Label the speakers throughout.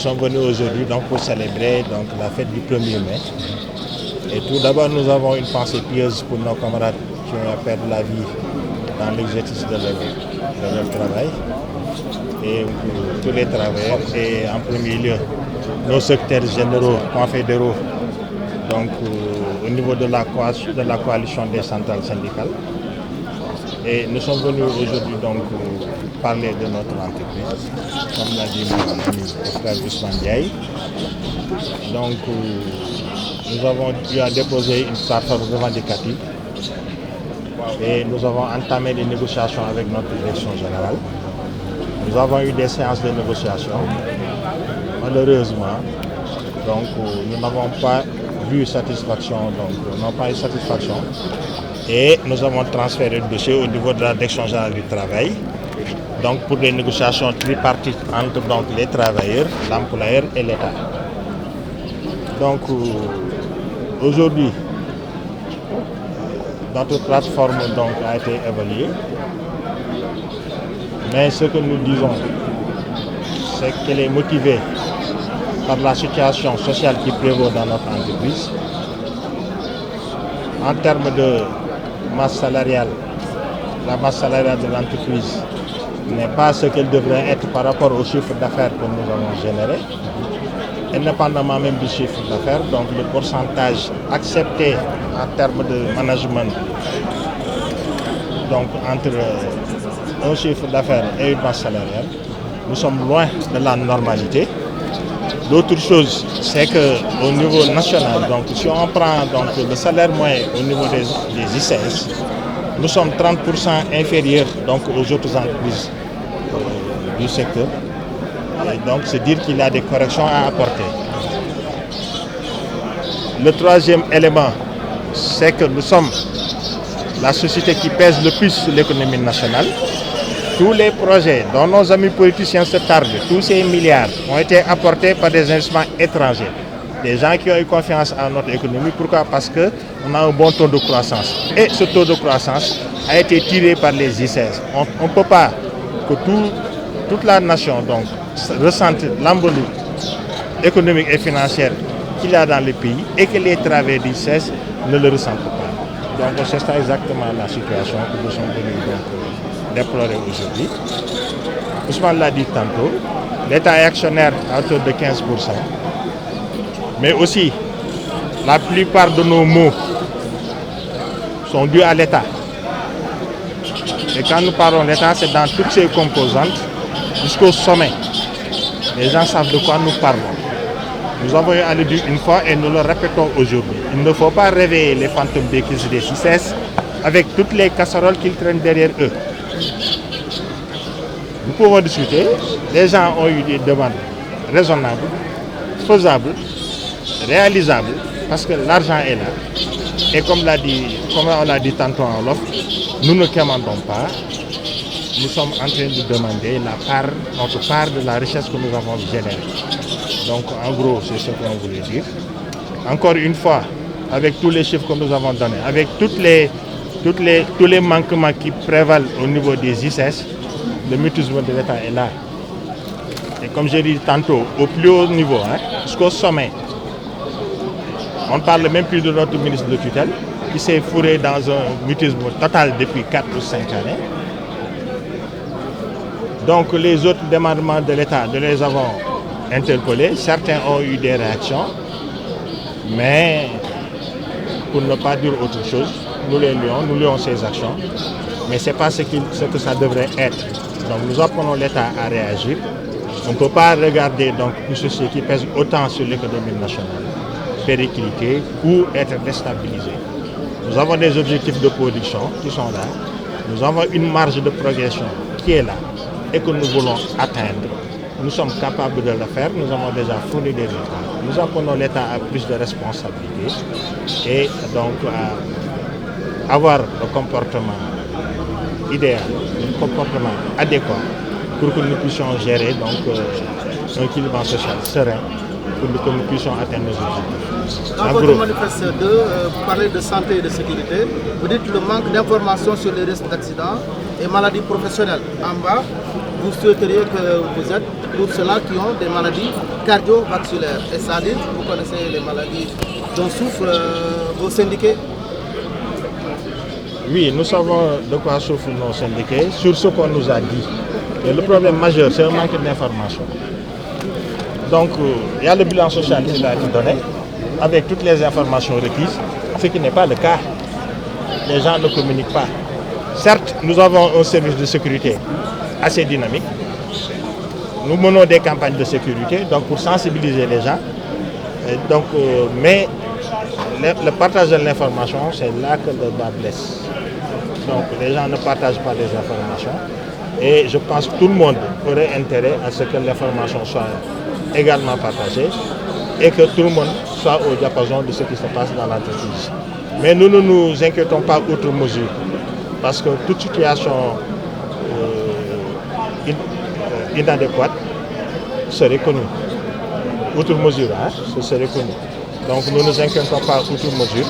Speaker 1: sommes venus aujourd'hui donc, pour célébrer donc, la fête du 1er mai. Et tout d'abord, nous avons une pensée pieuse pour nos camarades qui ont perdu la vie dans l'exercice de leur travail. Et pour tous les travailleurs, et en premier lieu, nos secrétaires généraux, confédéraux, donc au niveau de la coalition des centrales syndicales. Et nous sommes venus aujourd'hui donc parler de notre entreprise, comme l'a dit mon ami le frère Ousmane Diaye. Donc nous avons eu à déposer une plateforme revendicative et nous avons entamé des négociations avec notre direction générale. Nous avons eu des séances de négociation. Malheureusement, donc nous n'avons pas vu satisfaction, donc nous n'avons pas eu satisfaction. Et nous avons transféré le dossier au niveau de la direction générale du travail, donc pour des négociations tripartites entre donc, les travailleurs, l'employeur et l'État. Donc aujourd'hui, notre plateforme donc, a été évaluée, mais ce que nous disons, c'est qu'elle est motivée par la situation sociale qui prévaut dans notre entreprise. En termes de masse salariale, la masse salariale de l'entreprise n'est pas ce qu'elle devrait être par rapport au chiffre d'affaires que nous avons généré. Indépendamment même du chiffre d'affaires, donc le pourcentage accepté en termes de management, donc entre un chiffre d'affaires et une masse salariale, nous sommes loin de la normalité. L'autre chose, c'est qu'au niveau national, donc si on prend donc, le salaire moyen au niveau des ICS, nous sommes 30% inférieurs donc, aux autres entreprises du secteur. Et donc c'est dire qu'il y a des corrections à apporter. Le troisième élément, c'est que nous sommes la société qui pèse le plus sur l'économie nationale. Tous les projets dont nos amis politiciens se tardent, tous ces milliards ont été apportés par des investissements étrangers. Des gens qui ont eu confiance en notre économie. Pourquoi? Parce qu'on a un bon taux de croissance. Et ce taux de croissance a été tiré par les ICS. On ne peut pas que toute la nation donc, ressente l'embolie économique et financière qu'il y a dans le pays et que les travailleurs d'ICS ne le ressentent pas. Donc c'est ça exactement la situation que nous sommes venus déplorer aujourd'hui. Ousmane l'a dit tantôt, l'État est actionnaire à hauteur de 15%, mais aussi la plupart de nos maux sont dus à l'État. Et quand nous parlons d'État, c'est dans toutes ses composantes jusqu'au sommet. Les gens savent de quoi nous parlons. Nous avons eu à le dire une fois et nous le répétons aujourd'hui. Il ne faut pas réveiller les fantômes des crises des ICS avec toutes les casseroles qu'ils traînent derrière eux. Nous pouvons discuter. Les gens ont eu des demandes raisonnables, faisables, réalisables, parce que l'argent est là. Et comme on l'a dit tantôt en Wolof, nous ne commandons pas. Nous sommes en train de demander notre part de la richesse que nous avons générée. Donc en gros, c'est ce qu'on voulait dire. Encore une fois, avec tous les chiffres que nous avons donnés, avec tous les manquements qui prévalent au niveau des ICS, le mutisme de l'État est là. Et comme j'ai dit tantôt, au plus haut niveau, jusqu'au sommet, on ne parle même plus de notre ministre de tutelle, qui s'est fourré dans un mutisme total depuis 4 ou 5 années. Donc les autres demandements de l'État, nous les avons interpellés. Certains ont eu des réactions, mais pour ne pas dire autre chose, nous lions ces actions, mais ce n'est pas ce que ça devrait être. Donc nous appelons l'État à réagir. On ne peut pas regarder donc, une société qui pèse autant sur l'économie nationale, péricliter ou être déstabilisée. Nous avons des objectifs de production qui sont là. Nous avons une marge de progression qui est là et que nous voulons atteindre. Nous sommes capables de le faire, nous avons déjà fourni des résultats. Nous appelons l'État à plus de responsabilités et donc à avoir le comportement idéal, le comportement adéquat pour que nous puissions gérer donc, un climat social serein pour que nous puissions atteindre nos objectifs.
Speaker 2: Dans votre manifeste 2, vous parlez de santé et de sécurité. Vous dites le manque d'informations sur les risques d'accidents et maladies professionnelles. En bas, vous souhaiteriez que vous êtes pour ceux-là qui ont des maladies cardiovasculaires. Et c'est-à-dire, vous connaissez les maladies dont souffrent vos syndiqués?
Speaker 1: Oui, nous savons de quoi souffrent nos syndiqués sur ce qu'on nous a dit. Et le problème majeur, c'est un manque d'information. Donc, il y a le bilan social qui a été donné, avec toutes les informations requises, ce qui n'est pas le cas. Les gens ne communiquent pas. Certes, nous avons un service de sécurité assez dynamique. Nous menons des campagnes de sécurité donc pour sensibiliser les gens. Mais le partage de l'information, c'est là que le bas blesse. Donc les gens ne partagent pas les informations. Et je pense que tout le monde aurait intérêt à ce que l'information soit également partagée et que tout le monde soit au diapason de ce qui se passe dans l'entreprise. Mais nous ne nous inquiétons pas outre mesure, parce que toute situation inadéquate serait connue. Outre mesure, ce serait connu. Donc nous ne nous inquiétons pas outre mesure,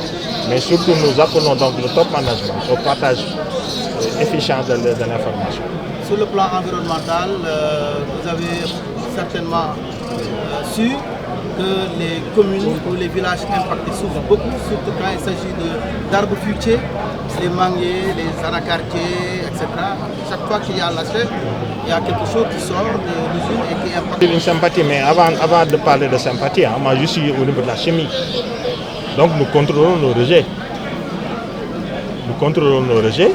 Speaker 1: mais surtout nous appelons donc le top management au partage efficient de l'information.
Speaker 2: Sur le plan environnemental, vous avez certainement su que les communes ou les villages impactés souffrent beaucoup, surtout quand il s'agit d'arbres fruitiers, les manguiers, les anacardiers, etc. Chaque fois qu'il y a la chaîne, il y a quelque chose qui sort de l'usine et qui impacte.
Speaker 1: Une sympathie, mais avant de parler de sympathie, moi je suis au niveau de la chimie. Donc nous contrôlons nos rejets. Nous contrôlons nos rejets.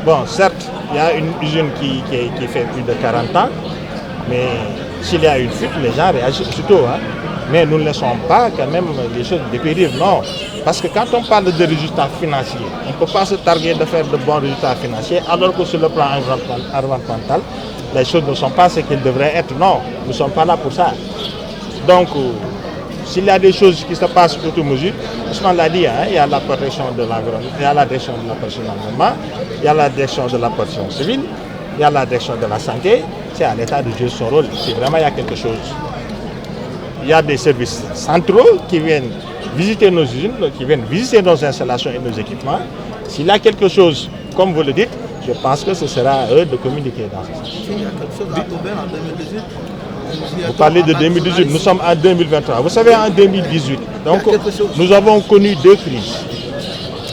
Speaker 1: Bon, certes, il y a une usine qui fait plus de 40 ans, mais s'il y a une fuite, les gens réagissent aussitôt. Mais nous ne laissons pas quand même les choses dépérir, non. Parce que quand on parle de résultats financiers, on ne peut pas se targuer de faire de bons résultats financiers, alors que sur le plan environnemental, les choses ne sont pas ce qu'elles devraient être. Non, nous ne sommes pas là pour ça. Donc, s'il y a des choses qui se passent outre mesure, Ousmane l'a dit, il y a la protection de l'environnement, il y a la direction de la protection de l'environnement, il y a la direction de la protection civile, il y a la direction de la santé. C'est à l'État de jouer son rôle. Si vraiment il y a quelque chose. Il y a des services centraux qui viennent visiter nos usines, qui viennent visiter nos installations et nos équipements. S'il y a quelque chose, comme vous le dites, je pense que ce sera à eux de communiquer dans ce sens.
Speaker 2: Il y a quelque chose à Toubel en 2018.
Speaker 1: Vous parlez de 2018, nous sommes en 2023. Vous savez, en 2018, donc, nous avons connu deux crises.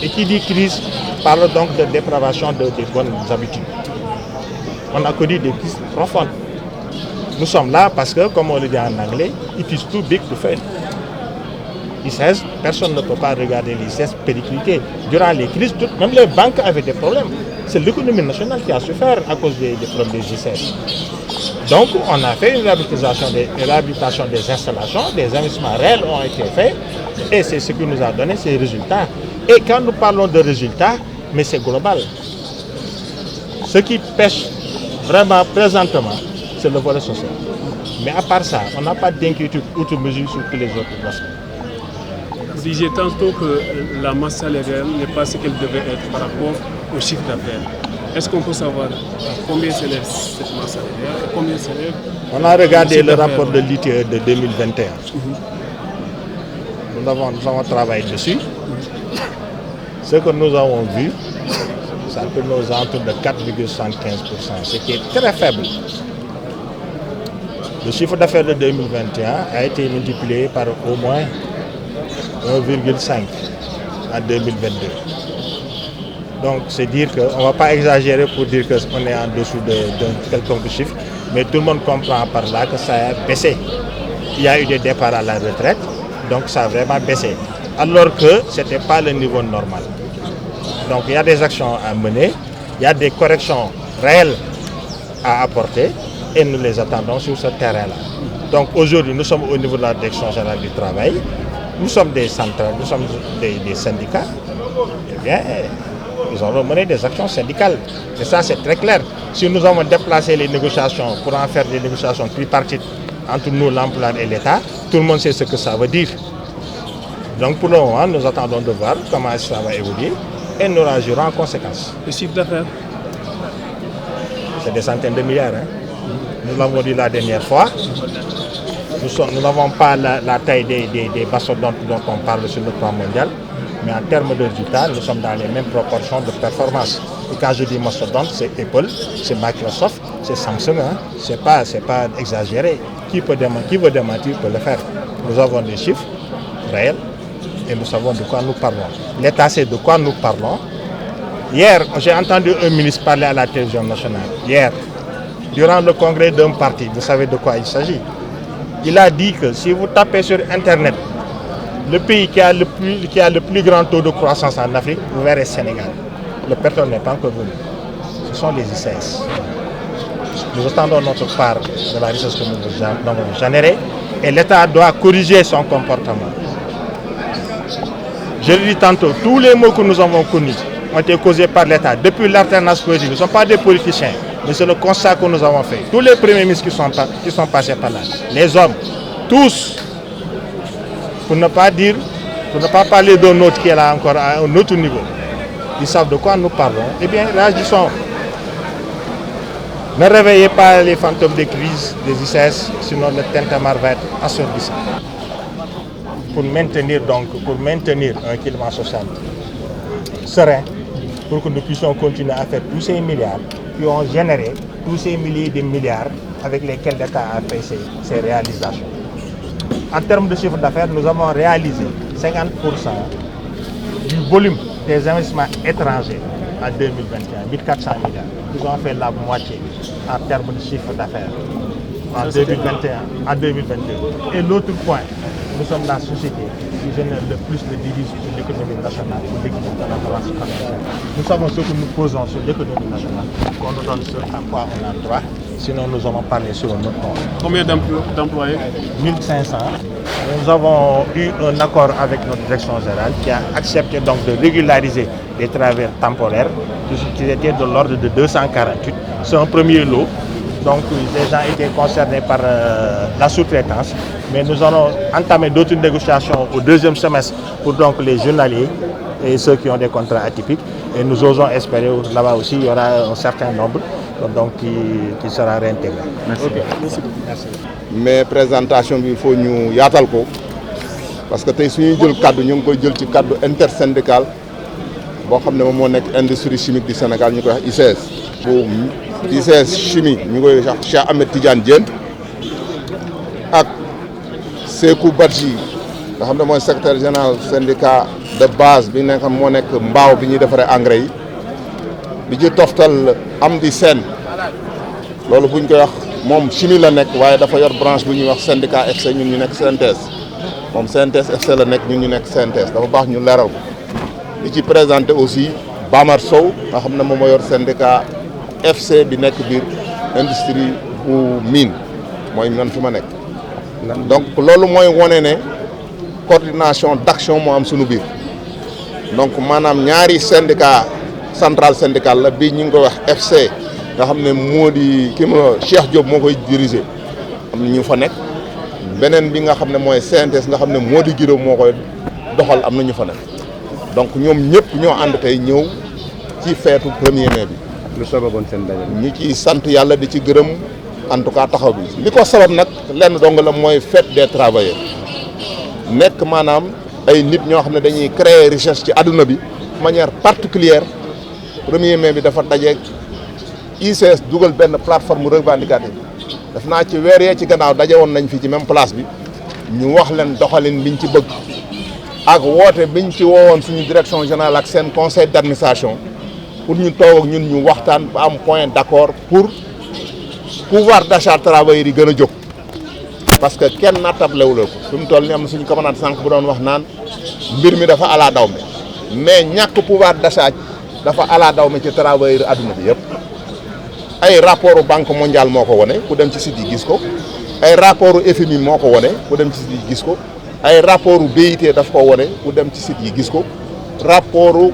Speaker 1: Et qui dit crise parle donc de dépravation des bonnes habitudes. On a connu des crises profondes. Nous sommes là parce que, comme on le dit en anglais, it is too big to fail. Personne ne peut pas regarder l'ICS péricliter. Durant les crises, même les banques avaient des problèmes. C'est l'économie nationale qui a souffert à cause des problèmes des ICS. Donc, on a fait une réhabilitation des installations, des investissements réels ont été faits, et c'est ce qui nous a donné ces résultats. Et quand nous parlons de résultats, mais c'est global. Ce qui pêche vraiment présentement, c'est le volet social. Mais à part ça, on n'a pas d'inquiétude outre mesure sur tous les autres aspects.
Speaker 3: Vous disiez tantôt que la masse salariale n'est pas ce qu'elle devait être par rapport au chiffre d'affaires. Est-ce qu'on peut savoir combien s'élève cette masse salariale et combien s'élève?
Speaker 1: On a regardé le rapport de l'ITE de 2021. Nous avons travaillé dessus. Ce que nous avons vu, ça peut nous entrer de 4,75%, ce qui est très faible. Le chiffre d'affaires de 2021 a été multiplié par au moins 1,5 en 2022. Donc c'est dire qu'on ne va pas exagérer pour dire qu'on est en dessous d'un quelconque chiffre, mais tout le monde comprend par là que ça a baissé. Il y a eu des départs à la retraite, donc ça a vraiment baissé. Alors que ce n'était pas le niveau normal. Donc il y a des actions à mener, il y a des corrections réelles à apporter et nous les attendons sur ce terrain-là. Donc aujourd'hui nous sommes au niveau de la direction générale du travail, nous sommes des centrales, nous sommes des syndicats, eh bien ils auront mené des actions syndicales. Et ça c'est très clair. Si nous avons déplacé les négociations pour en faire des négociations tripartites entre nous, l'employeur et l'État, tout le monde sait ce que ça veut dire. Donc pour le moment, nous attendons de voir comment ça va évoluer et nous réagirons en conséquence.
Speaker 3: Le chiffre d'affaires?
Speaker 1: C'est des centaines de milliards. Nous l'avons dit la dernière fois. Nous n'avons pas la taille des mastodontes dont on parle sur le plan mondial, mais en termes de résultats, nous sommes dans les mêmes proportions de performance. Et quand je dis mastodonte, c'est Apple, c'est Microsoft, c'est Samsung. Hein. C'est pas exagéré. Qui veut démentir peut le faire. Nous avons des chiffres réels et nous savons de quoi nous parlons. L'État sait de quoi nous parlons. Hier, j'ai entendu un ministre parler à la télévision nationale. Hier, durant le congrès d'un parti, vous savez de quoi il s'agit. Il a dit que si vous tapez sur Internet, le pays qui a le plus grand taux de croissance en Afrique, vous verrez Sénégal. Le pétrole n'est pas encore venu. Ce sont les ICS. Nous attendons notre part de la richesse que nous avons générée et l'État doit corriger son comportement. Je le dis tantôt, tous les mots que nous avons connus ont été causés par l'État depuis l'alternance politique. Nous ne sommes pas des politiciens, mais c'est le constat que nous avons fait. Tous les premiers ministres qui sont passés par là, les hommes, tous, pour ne pas parler d'un autre qui est là encore à un autre niveau, ils savent de quoi nous parlons. Eh bien, réagissons. Ne réveillez pas les fantômes des crises, des ICS, sinon le tintamarre va être assourdissant. Pour maintenir un climat social serein, pour que nous puissions continuer à faire tous ces milliards qui ont généré tous ces milliers de milliards avec lesquels l'État a fait ses réalisations. En termes de chiffre d'affaires, nous avons réalisé 50% du volume des investissements étrangers en 2021, 1400 milliards. Nous avons fait la moitié en termes de chiffre d'affaires en 2021, en 2022. Et l'autre point, nous sommes la société qui génère le plus de devises sur l'économie nationale, pour l'équilibre de la balance commerciale. Nous savons ce que nous posons sur l'économie nationale, qu'on nous donne ce à quoi on a droit, sinon nous allons parler sur notre nom.
Speaker 3: Combien d'employés?
Speaker 1: 1500. Nous avons eu un accord avec notre direction générale qui a accepté donc de régulariser les travailleurs temporaires qui étaient de l'ordre de 248. C'est un premier lot. Donc les gens étaient concernés par la sous-traitance. Mais nous allons entamer d'autres négociations au deuxième semestre pour donc les journaliers et ceux qui ont des contrats atypiques. Et nous osons espérer là-bas aussi il y aura un certain nombre donc, qui sera réintégré.
Speaker 3: Merci. Okay.
Speaker 1: Merci.
Speaker 4: Mais présentation il faut ñu yaatal ko parce que tey suñuy jël cadre ñu ngi koy jël ci cadre intersyndical boo xam ne moom moo nekk industrie chimique du Sénégal ñu koy wax ICS. bu ICS chimie ñu koy wax Cheikh Ahmed Tidiane Diène ak Sékou Badji nga xam ne mooy secrétaire général syndicat de base bi nga xam moo nekk mbaaw bi ñuy defaree engrais yi bi ci toftal am di seen loolu buñ koy wax moom chimie la nekk waaye dafa yor branche bu ñuy wax syndicat FC ñun ñu nekk CNTS moom CNTS FC la nekk ñun ñu nekk CNTS dafa baax ñu leeral ko di ci présenté aussi Bamar Sow nga xam ne moom moo yor syndicat FC bi nekk biir industrie bu mine mooy man fi ma nekk donc loolu mooy wane ne coordination d'action moo am suñu biir donc maanaam ñaari syndicat central syndical la bii ñu ngi koy wax FC nga xam ne moo di kii ma Cheikh Diop moo koy diriger am na ñu fa nekk beneen bi nga xam ne mooy CNTS nga xam ne moo di Giro moo koy doxal am na ñu fa nekk donc ñoom ñëpp ñoo ànd tey ñëw ci feetu 1er mai bi.
Speaker 5: lu sababoon seen daje.
Speaker 4: ñi ci sant yàlla di ci gërëm en tout cas taxaw bi li ko sabab nag lenn dong la mooy fête des travailleurs nekk maanaam ay nit ñoo xam ne dañuy créer richesse ci àdduna bi de manière particulière 1er mai bi dafa dajeeg ICS dugal benn plateforme revendicative def naa ci weer yee ci gannaaw daje woon nañ fi ci même place bi ñu wax leen doxalin liñ ci bëgg ak woote biñ ci woowoon suñu direction générale ak seen conseil d'administration pour ñu toog ak ñun ñu waxtaan ba am point d'accord pour pouvoir d'achat travailleurs yi gën a jóg parce que kenn nattablewul ko fi mu toll ni am na suñu commandant sànq bu doon wax naan mbir mi dafa ala daw mi mais ñàkk pouvoir d'achat dafa ala daw mi ci travailleurs adduna bi yëpp ay rapport banque mondiale moo ko wone ku dem ci site yi gis ko ay rapport FMI moo ko wone ku dem ci site yi gis ko ay rapport BIT daf ko wone ku dem ci site yi gis ko rapport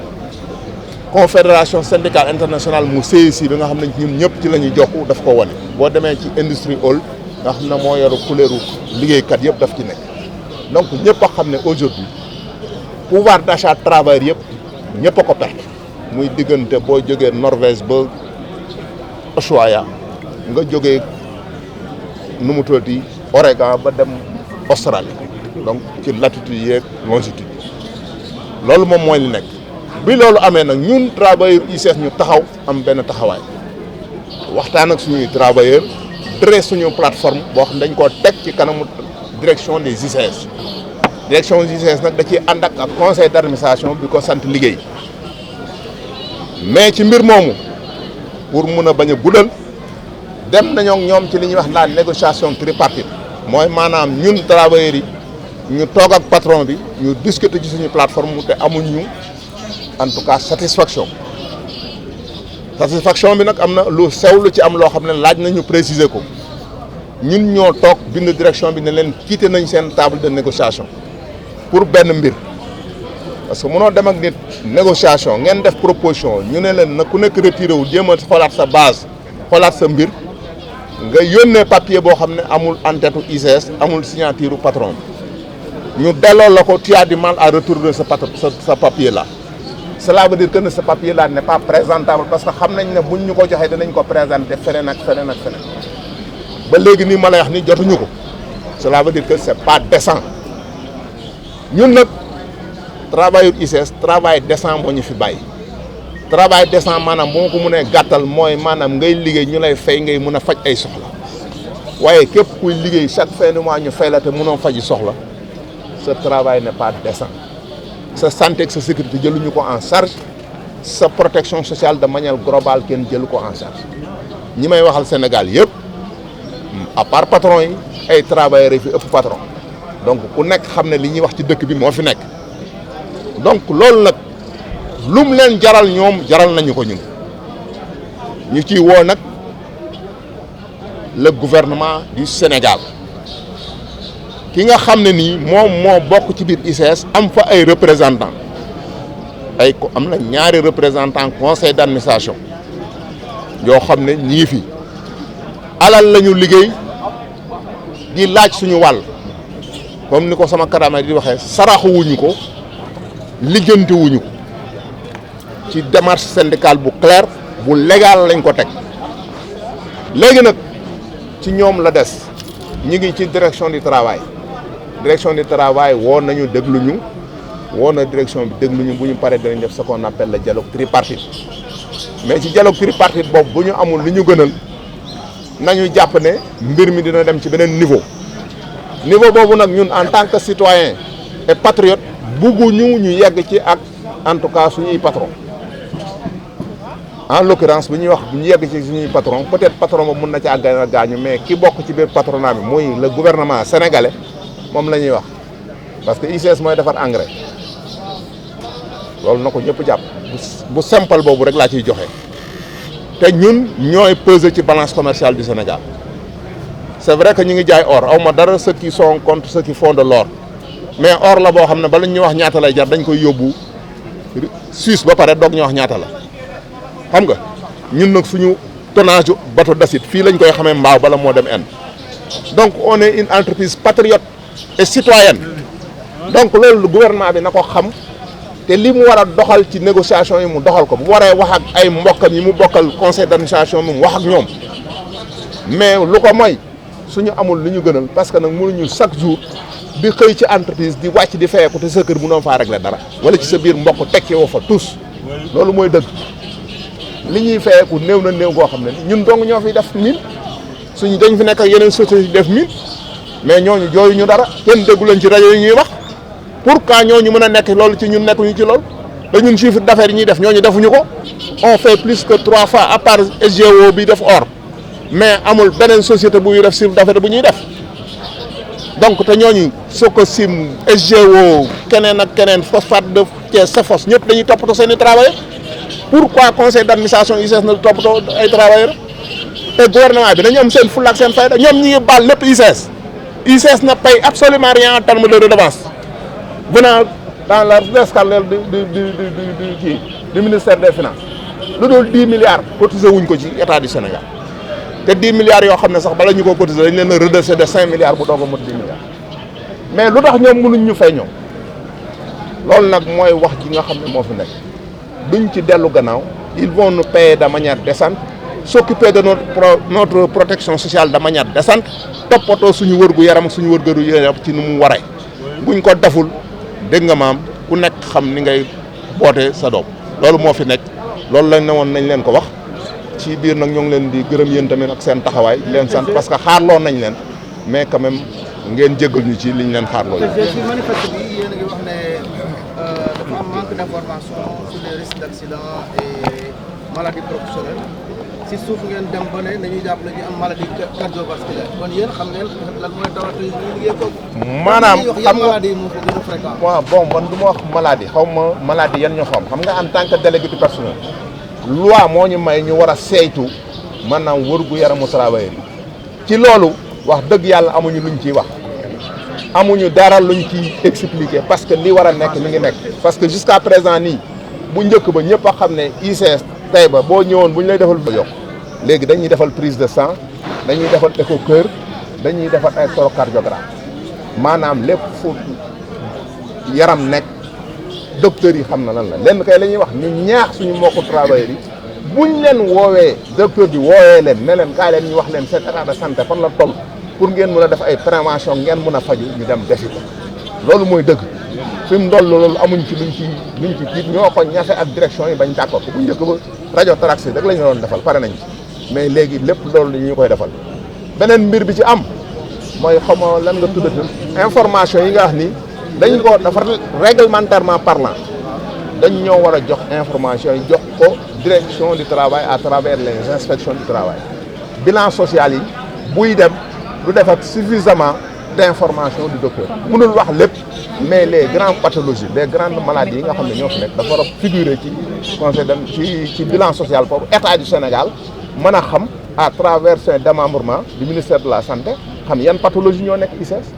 Speaker 4: confédération syndicale internationale mu CIC bi nga xam ne ñun ñëpp ci la ñuy jokku daf ko wone boo demee ci industrie hall nga xam ne moo yoru couleuru liggéeykat yëpp daf ci nekk donc ñëpp a xam ne aujourd'hui pouvoir d'achat travailleur yëpp ñëpp a ko perte muy diggante boo jógee Norvège ba Ushuaïa nga jógee nu mu tuddati Oregon ba dem Australie donc ci latitude yeeg longitude loolu moom mooy li nekk bi loolu amee nag ñun travailleur ICS ñu taxaw am benn taxawaay waxtaan ak suñuy travailleur dresse suñu plateforme boo xam dañ koo teg ci kanamu direction des ICS direction des ICS nag da ciy ànd ak conseil d'administration bi ko sant liggéey mais ci mbir moomu pour mun a bañ a guddal dem nañoo ak ñoom ci li ñuy wax la négociation tripartite mooy maanaam ñun travailleurs yi ñu toog ak patron bi ñu discuter ci suñu plateforme te amuñu en tout cas satisfaction bi nag am na lu sew lu ci am loo xam ne laaj nañu préciser ko ñun ñoo toog bind direction bi ne leen quitter nañ seen table de négociation pour benn mbir parce que mënoo dem ak nit négociation ngeen def proposition ñu ne leen na ku nekk retiré wu jéem a xoolaat sa base xoolaat sa mbir nga yónnee papier boo xam ne amul en-tête ICS amul signature patron bi ñu delloo la ko tu as du mal à retourner sa papier là. Cela veut dire que ce papier là n'est pas présentable parce que xam nañ ne buñ ñu ko joxee danañ ko présenter feneen ak feneen ak feneen ba léegi nii ma lay wax ni jotuñu ko cela veut dire que c'est pas décent ñun nag travailleur ICS travail décent moo ñu fi bàyyi travail décent maanaam bu ma ko mënee gàttal mooy maanaam ngay liggéey ñu lay fay ngay mën a faj ay soxla waaye képp kuy liggéey chaque fin de mois ñu fay la te mënoo faji soxla ce travail n'est pas décent sa santé ak sa sécurité jëluñu ko en charge sa protection sociale de manière globale kenn jëlu ko en charge ñi may waxal Sénégal yëpp à part patron yi ay travailleurs yi fi ëpp patron donc ku nekk xam ne li ñuy wax ci dëkk bi moo fi nekk donc loolu nag lum leen jaral ñoom jaral nañu ko ñun ñu ciy woo nag le gouvernement du Sénégal ki nga xam ne nii moom moo bokk ci biir ICS am fa ay représentants am na ñaari représentants conseil d'administration yoo xam ne ñi ngi fi alal la ñu liggéey di laaj suñu wàll comme ni ko sama karama di waxee saraxuwuñu ko lijjantiwuñu ko ci démarche syndicale bu claire bu légal lañ ko teg léegi nag ci ñoom la des ñi ngi ci direction du travail woo nañu dégluñu woo na direction bi dégluñu bu ñu paree danañ def ce qu'on appelle le dialogue tripartite mais ci dialogue tripartite boobu bu ñu amul li ñu gënal nañu jàpp ne mbir mi dina dem ci beneen niveau boobu nag ñun en tant que citoyen et patriote bugguñu ñu yegg ci ak en tout cas suñuy patron en l'occurrence bu ñuy wax bu ñu yegg ci suñuy patron peut-être patron ba mun na ci àgg gaañu mais ki bokk ci biir patronat bi muy le gouvernement sénégalais moom la ñuy wax parce que ICS mooy defar engrais loolu na ko ñëpp jàpp bu simple boobu rek laa ciy joxe te ñun ñooy peser ci balance commerciale du Sénégal c'est vrai que ñu ngi jaay or aw ma dara ceux qui sont contre ceux qui font de l'or mais or la boo xam ne bala ñu wax ñaata lay jar dañ koy yóbbu Suisse ba pare doog ñu wax ñaata la xam nga ñun nag suñu tonnage bateau d'acide fii lañ koy xamee mbaaw bala moo dem Inde donc on est une entreprise patriote et citoyenne donc loolu gouvernement bi na ko xam te li mu war a doxal ci négociation yi mu doxal ko bu waree wax ak ay mbokkam yi mu bokkal conseil d'administration mu wax ak ñoom mais lu ko mooy suñu amul li ñu gënal parce que nag mënuñu chaque jour di xëy ci entreprise di wàcc di fayeeku te sa kër mënoo faa régler dara wala ci sa biir mbokk tekki woo fa tous loolu mooy dëgg li ñuy fayeeku néew na néew goo xam ne ñun dong ñoo fiy def mine suñu dañ fi nekk ak yeneen société yi def mine mais ñooñu jooyu ñu dara kenn déggu leen ci rajo yi ñuy wax pourquoi ñooñu mën a nekk loolu ci ñun nekkuñu ci loolu te ñun chiffre d'affaires yi ñuy def ñooñu defuñu ko on fait plus que 3 fois à part SGO bi def or mais amul beneen société buy def chiffre d'affaires bu ñuy def donc te ñooñu Sococim SGO keneen ak keneen phosphate de Thiès Cefos ñëpp dañuy toppatoo seen i travailleurs pourquoi conseil d'administration ICS na toppatoo ay travailleurs te gouvernement bi dañu am seen fulla ak seen fayda ñoom ñi ngi baal lépp ICS ne paye absolument rien en termes de redevance venant dans l'escalade du ministère des finances lu dul 10 milliards cotisé wuñ ko ci état du Sénégal te 10 milliards yoo xam ne sax bala ñu ko cotisé dañ leen a redresser de 5 milliards bu doog a mot 10 milliards mais lu tax ñoom mënuñ ñu fay ñoom loolu nag mooy wax ji nga xam ne moo fi nekk duñ ci dellu gannaaw ils vont nous payer de manière décente s'occuper de notre protection sociale de manière décente toppatoo suñu wërgu yaram ak suñu wërgu yaram ci nu mu waree buñ ko deful dégg nga maam ku nekk xam ni ngay bootee sa doom loolu moo fi nekk loolu lañ ne woon nañ leen ko wax ci biir nag ñoo ngi leen di gërëm yéen tamit ak seen taxawaay di leen sant parce que xaarloo nañ leen mais quand même ngeen jéggal ñu ci liñ leen xaarloo.
Speaker 2: ci manifeste bi yéen a ngi wax ne dafa am manque d'information sur les risques d'accident et maladies professionnelles si suuf ngeen dem ba ne dañuy jàpp ne ñu am maladie cardiovasculaire kon yéen xam ngeen lan mooy tawat yi ñu liggéey ko.
Speaker 4: maanaam xam nga
Speaker 2: maladie moo ko gën a fréquent.
Speaker 4: waaw bon man du ma wax maladie xaw ma maladie yan ñoo xam nga en tant que délégué du personnel loi moo ñu may ñu war a saytu maanaam wërgu yaramu travailleur ci loolu wax dëgg yàlla amuñu luñ ciy wax amuñu dara luñ ciy expliquer parce que li war a nekk mi ngi nekk parce que jusqu'à présent nii bu njëkk ba ñëpp a xam ne ICS tey ba boo ñëwoon bu ñu lay defal yokk léegi dañuy defal prise de sang dañuy defal écho cœur dañuy defal électrocardiogramme maanaam lépp fu yaram nekk docteurs yi xam na lan la lenn kay la ñuy wax ñu ñaax suñu mbokku travailleurs yi buñ leen woowee docteur bi woowee leen ne leen kaay leen ñu wax leen seen état de santé fan la toll pour ngeen mën a def ay prévention ngeen mën a faju ñu dem defi ko loolu mooy dëgg fi mu ndoll loolu amuñ ci luñ ci tiit ñoo ko ñafe ak direction yi bañ d'accord ko bu njëkk ba rajo Traxi rek la ñu doon defal pare nañ ci mais léegi lépp loolu ñu koy defal beneen mbir bi ci am mooy xaw ma lan nga tuddati information yi nga wax ni dañ ko dafa réglementairement parlant dañ ñoo war a jox information yi jox ko direction du travail à travers les inspections du travail bilan social yi buy dem du def ak suffisamment d'information du docteur mënul wax lépp mais les grandes pathologies les grandes maladies yi nga xam ne ñoo fi nekk dafa war a figurer ci conseil ci bilan social boobu état du Sénégal mën a xam à travers ses démembrements du ministère de la santé xam yan pathologie ñoo nekk ICS